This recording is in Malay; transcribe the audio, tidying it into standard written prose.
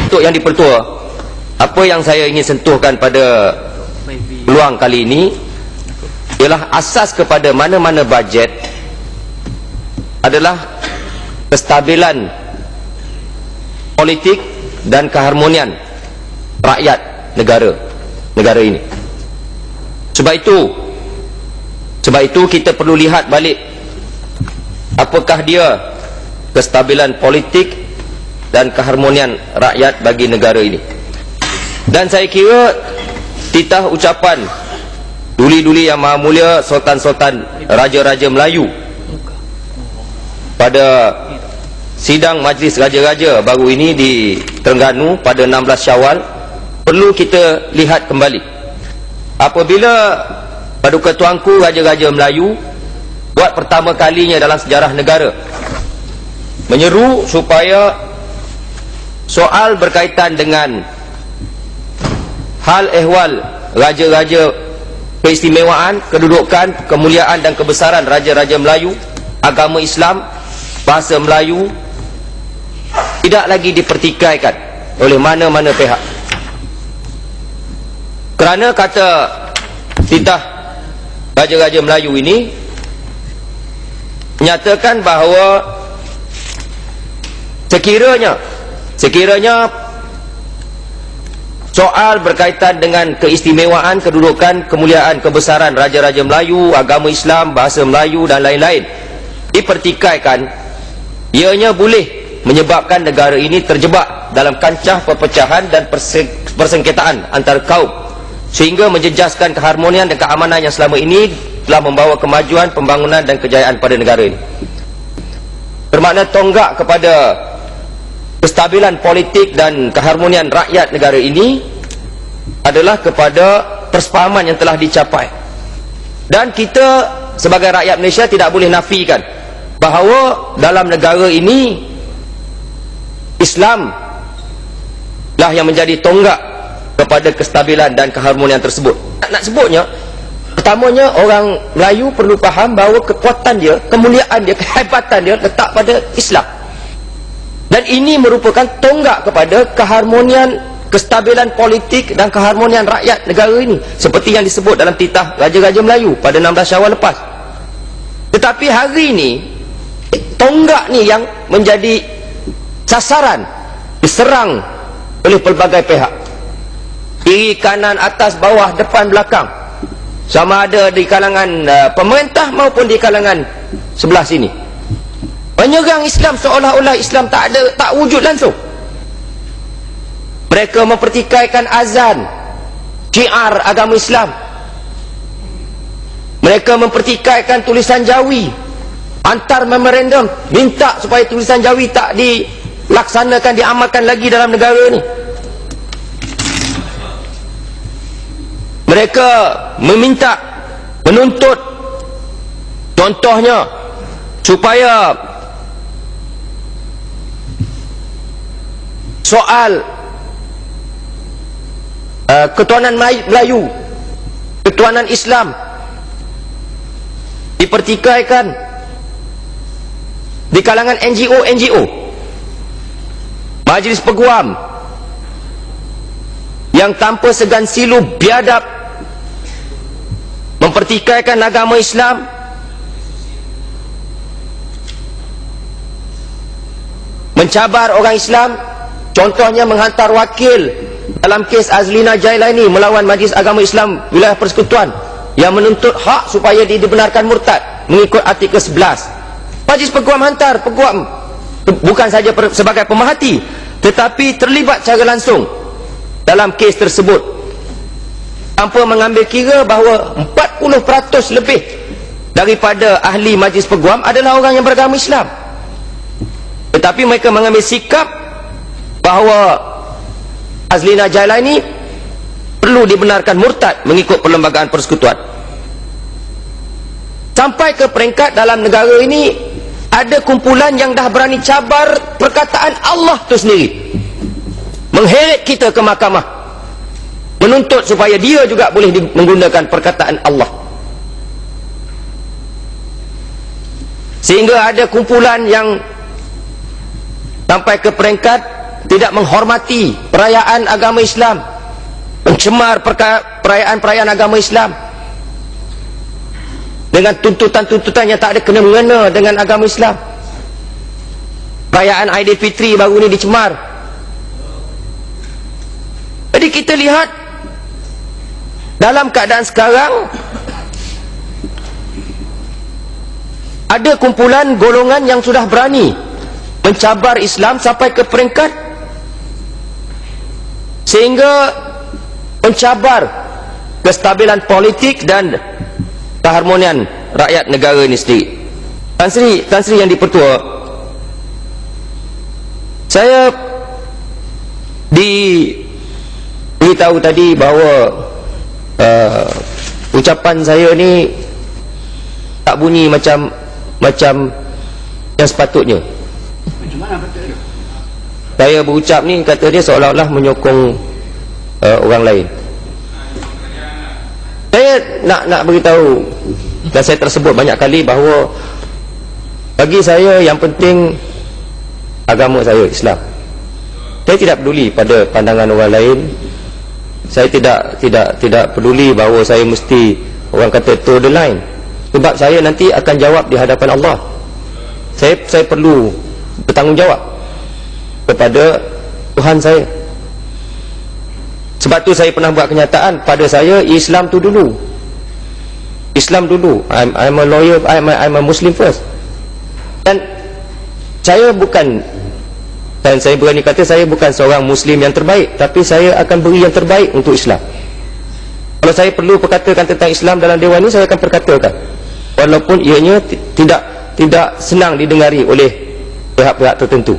Untuk yang dipertua, apa yang saya ingin sentuhkan pada peluang kali ini ialah asas kepada mana-mana bajet adalah kestabilan politik dan keharmonian rakyat negara ini. Sebab itu kita perlu lihat balik apakah dia kestabilan politik dan keharmonian rakyat bagi negara ini. Dan saya kira titah ucapan duli-duli yang maha mulia Sultan-Sultan Raja-Raja Melayu pada sidang Majlis Raja-Raja baru ini di Terengganu pada 16 Syawal perlu kita lihat kembali. Apabila Paduka Tuanku Raja-Raja Melayu buat pertama kalinya dalam sejarah negara menyeru supaya soal berkaitan dengan hal ehwal raja-raja, keistimewaan, kedudukan, kemuliaan dan kebesaran Raja-Raja Melayu, agama Islam, bahasa Melayu tidak lagi dipertikaikan oleh mana-mana pihak. Kerana kata titah Raja-Raja Melayu ini menyatakan bahawa sekiranya soal berkaitan dengan keistimewaan, kedudukan, kemuliaan, kebesaran Raja-Raja Melayu, agama Islam, bahasa Melayu dan lain-lain dipertikaikan, ianya boleh menyebabkan negara ini terjebak dalam kancah perpecahan dan persengketaan antara kaum, sehingga menjejaskan keharmonian dan keamanan yang selama ini telah membawa kemajuan, pembangunan dan kejayaan pada negara ini. Bermakna tonggak kepada kestabilan politik dan keharmonian rakyat negara ini adalah kepada persefahaman yang telah dicapai. Dan kita sebagai rakyat Malaysia tidak boleh nafikan bahawa dalam negara ini Islam lah yang menjadi tonggak kepada kestabilan dan keharmonian tersebut. Nak sebutnya, pertamanya orang Melayu perlu faham bahawa kekuatan dia, kemuliaan dia, kehebatan dia letak pada Islam. Dan ini merupakan tonggak kepada keharmonian, kestabilan politik dan keharmonian rakyat negara ini, seperti yang disebut dalam titah Raja-Raja Melayu pada 16 Syawal lepas. Tetapi hari ini tonggak ni yang menjadi sasaran, diserang oleh pelbagai pihak, kiri, kanan, atas, bawah, depan, belakang, sama ada di kalangan pemerintah maupun di kalangan sebelah sini, menyerang Islam seolah-olah Islam tak wujud langsung. Mereka mempertikaikan azan, syiar agama Islam. Mereka mempertikaikan tulisan Jawi, hantar memorandum minta supaya tulisan Jawi tak dilaksanakan, diamalkan lagi dalam negara ni. Mereka meminta, menuntut, contohnya supaya soal ketuanan Melayu, ketuanan Islam dipertikaikan di kalangan NGO, Majlis Peguam yang tanpa segan silu biadab mempertikaikan agama Islam, mencabar orang Islam. Contohnya menghantar wakil dalam kes Azlina Jailani melawan Majlis Agama Islam Wilayah Persekutuan yang menuntut hak supaya dibenarkan murtad mengikut artikel 11. Majlis Peguam hantar, peguam bukan saja sebagai pemerhati tetapi terlibat secara langsung dalam kes tersebut, tanpa mengambil kira bahawa 40% lebih daripada ahli Majlis Peguam adalah orang yang beragama Islam. Tetapi mereka mengambil sikap bahawa Azlina Jailani perlu dibenarkan murtad mengikut Perlembagaan Persekutuan. Sampai ke peringkat dalam negara ini ada kumpulan yang dah berani cabar perkataan Allah tu sendiri, mengheret kita ke mahkamah, menuntut supaya dia juga boleh menggunakan perkataan Allah. Sehingga ada kumpulan yang sampai ke peringkat tidak menghormati perayaan agama Islam, mencemar perayaan-perayaan agama Islam dengan tuntutan-tuntutan yang tak ada kena-mengena dengan agama Islam. Perayaan Aidilfitri baru ni dicemar. Jadi kita lihat dalam keadaan sekarang ada kumpulan golongan yang sudah berani mencabar Islam sampai ke peringkat sehingga mencabar kestabilan politik dan keharmonian rakyat negara ini sendiri. Tan Sri yang dipertua, saya diberitahu tadi bahawa ucapan saya ni tak bunyi macam yang sepatutnya. Macam mana betul? Saya berucap ni, kata dia seolah-olah menyokong orang lain. Saya nak beritahu, dan saya tersebut banyak kali bahawa bagi saya yang penting agama saya Islam. Saya tidak peduli pada pandangan orang lain. Saya tidak peduli bahawa saya mesti orang kata toe the line. Sebab saya nanti akan jawab di hadapan Allah. Saya perlu bertanggungjawab kepada Tuhan saya. Sebab tu saya pernah buat kenyataan, pada saya Islam tu dulu. Islam dulu. I'm a lawyer, I'm a Muslim first. Dan saya bukan, dan saya berani kata saya bukan seorang Muslim yang terbaik, tapi saya akan beri yang terbaik untuk Islam. Kalau saya perlu perkatakan tentang Islam dalam dewan ini, saya akan perkatakan, walaupun ianya tidak senang didengari oleh pihak-pihak tertentu.